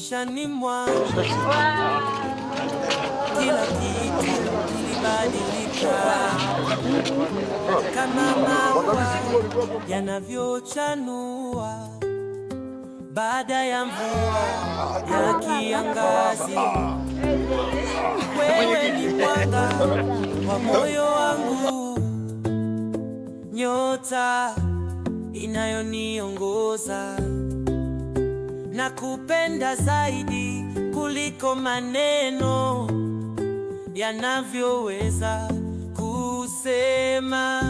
maishani mwangu. Kila kitu kilibadilika, kama maua yanavyochanua baada ya mvua ya kiangazi. Wewe ni mwanga wa moyo wangu, nyota inayoniongoza. Nakupenda zaidi kuliko maneno yanavyoweza kusema.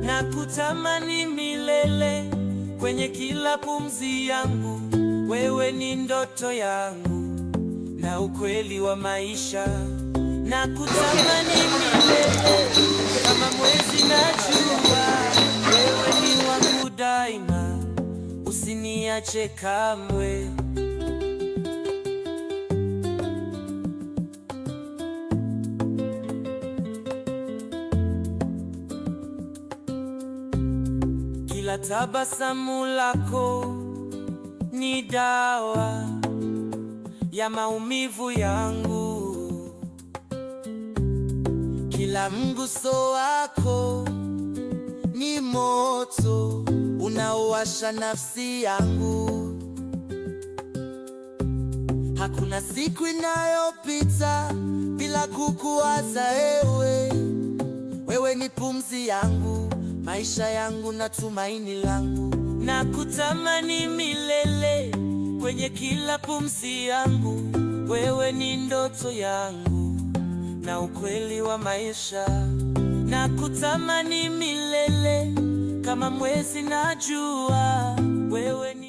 Nakutamani milele kwenye kila pumzi yangu. Wewe ni ndoto yangu na ukweli wa maisha. Nakutamani milele kama mwezi na jua. Wewe ni wangu daima, usiniache kamwe. Kila tabasamu lako ni dawa ya maumivu yangu. Kila mguso wako ni moto unaowasha nafsi yangu. Hakuna siku inayopita bila kukuwaza wewe. Wewe ni pumzi yangu, maisha yangu na tumaini langu. Nakutamani milele kwenye kila pumzi yangu. Wewe ni ndoto yangu na ukweli wa maisha. Nakutamani milele kama mwezi na jua. Wewe ni